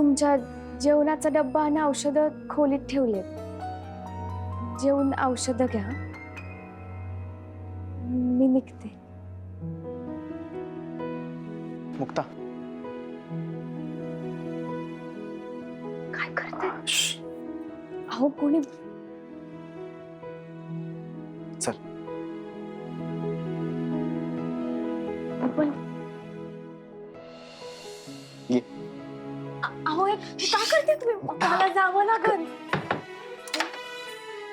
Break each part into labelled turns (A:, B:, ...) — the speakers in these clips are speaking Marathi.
A: तुमच्या जेवणाचा डब्बा आणि औषधं खोलीत ठेवलेत. जेवून औषधं घ्या. मी निघते.
B: मुक्ता,
A: काय करते? अहो कोणी
B: चल.
A: पण
B: ये.
A: अहो हे काय करते तुम्ही? मला जावं लागल.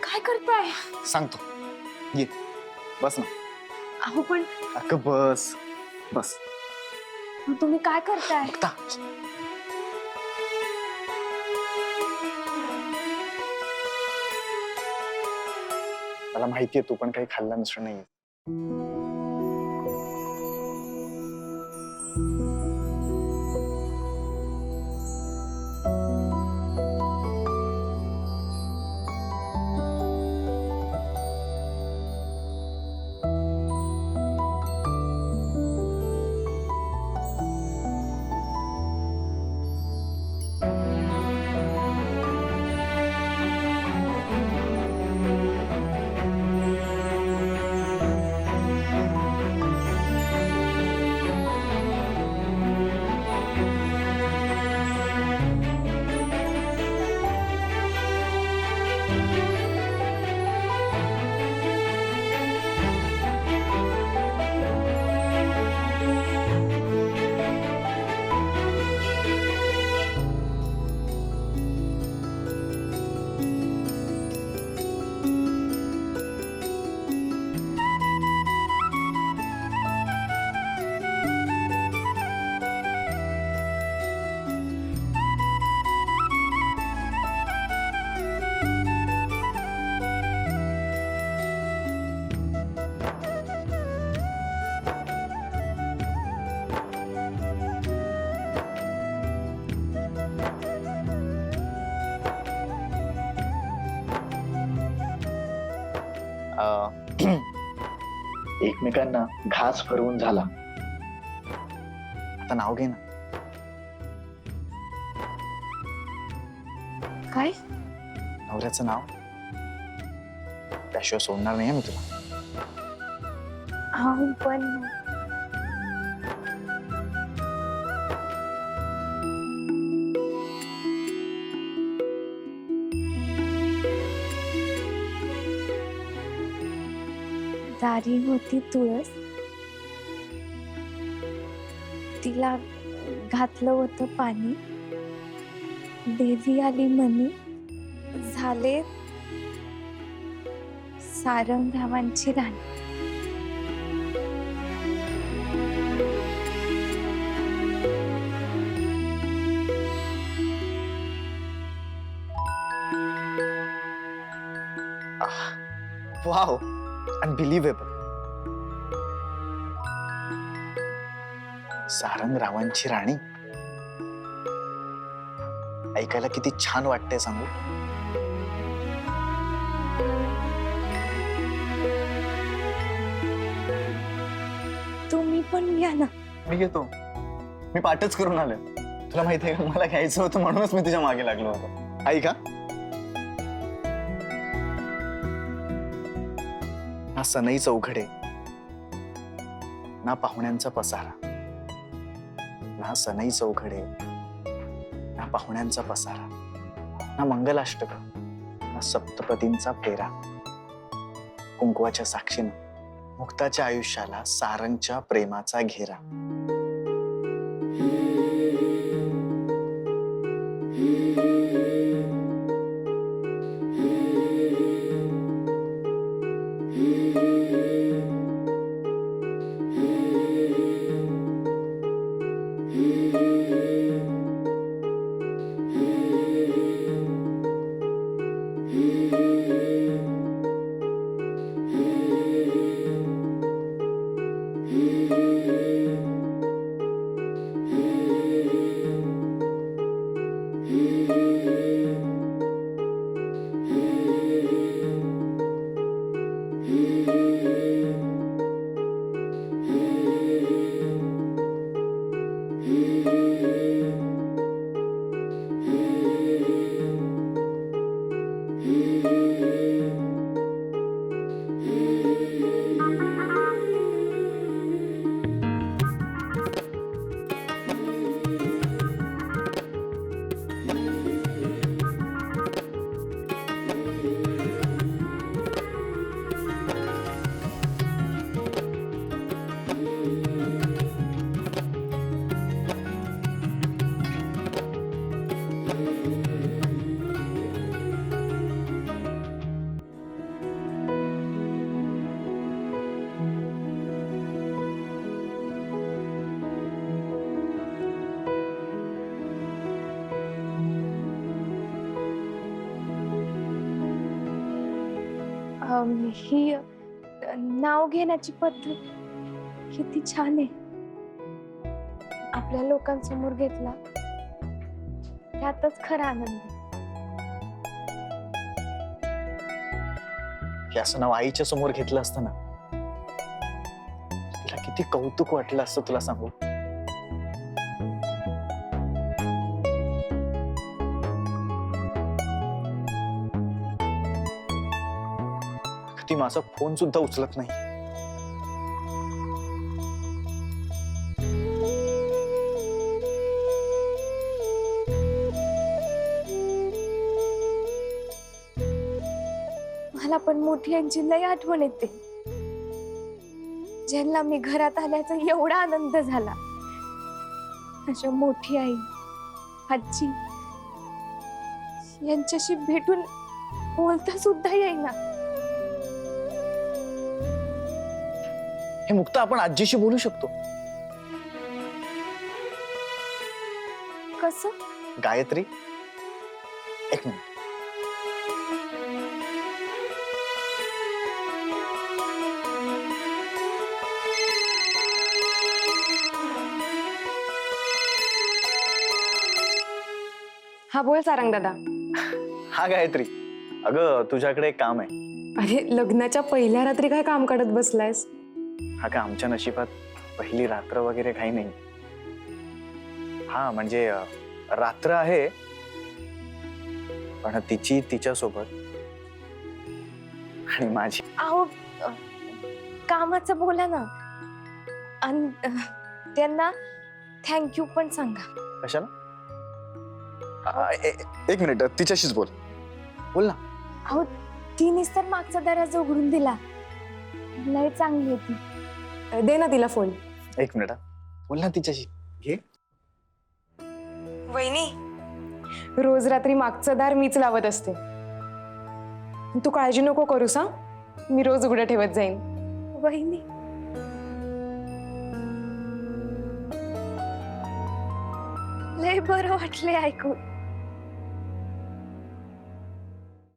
A: काय करताय?
B: सांगतो. ये, बस ना.
A: अहो पण
B: अगं बस बस.
A: तुम्ही काय करताय?
B: मुक्ता, मला माहितीये तू पण काही खाल्लं नसतं नाही.
C: एकमेकांना घास भरवून झाला.
B: आता नाव घे ना.
A: काय?
B: नवऱ्याचं नाव. त्याशिवाय सोडणार नाही मी तुला.
A: अहो पण दारी होती तुळस, तिला घातलं होतं पाणी, देवी आली मनी, झाले सारंगधावांची राणी.
B: Wow, unbelievable. सारंगरावांची राणी ऐकायला किती छान वाटतंय सांगू.
A: तुम्ही पण या ना.
B: मी घेतो. मी पाठच करून आलोय. तुला माहिती आहे मला घ्यायचं होतं म्हणूनच मी तुझ्या मागे लागलो होतो. ऐका, ना सनई चौघडे, ना पाहुण्यांचा पसारा. ना सनई चौघडे, ना पाहुण्यांचा पसारा, ना मंगलाष्टक, ना सप्तपदींचा फेरा. कुंकवाच्या साक्षीनं मुक्ताच्या आयुष्याला सारंगच्या प्रेमाचा घेरा.
A: ही नाव घेण्याची पद्धत किती छान आहे. आपल्या लोकांसमोर घेतला त्यातच खरा आनंद आहे.
B: हे असं नाव आईच्या समोर घेतलं असतं ना, तिला किती कौतुक वाटलं असतं तुला सांगू. ती माझा फोन सुद्धा उचलत नाही.
A: मला पण मोठी यांची लय आठवण येते, ज्यांना मी घरात आल्याचा एवढा आनंद झाला. माझ्या मोठी आई, आजी यांच्याशी भेटून बोलता सुद्धा येईना.
B: हे मुक्त आपण आजीशी बोलू शकतो.
A: कसं?
B: गायत्री, एक मिनिट.
D: हा बोल सारंग दादा.
B: हा गायत्री, अगं तुझ्याकडे एक काम आहे.
D: अरे लग्नाच्या पहिल्या रात्री काय काम करत बसलायस?
B: हा का, आमच्या नशिबात पहिली रात्र वगैरे काही नाही. हा म्हणजे रात्र आहे, पण तिची तिच्यासोबत आणि माझी.
A: अहो कामाचं बोला ना, आणि त्यांना थँक्यू पण सांगा.
B: कशाला? एक मिनिट, तिच्याशीच बोल. बोल ना.
A: अहो तिनेच तर मागचा दरवाजा उघडून दिला. लय चांगली होती.
D: दे ना तिला फोन.
B: एक मिनिट, बोल ना तिच्याशी. घे.
D: वहिनी, रोज रात्री मागचं दार मीच लावत असते. तू काळजी नको करूस हा, मी रोज उघडं ठेवत जाईन.
A: वहिनी, लय बरं वाटले ऐकून.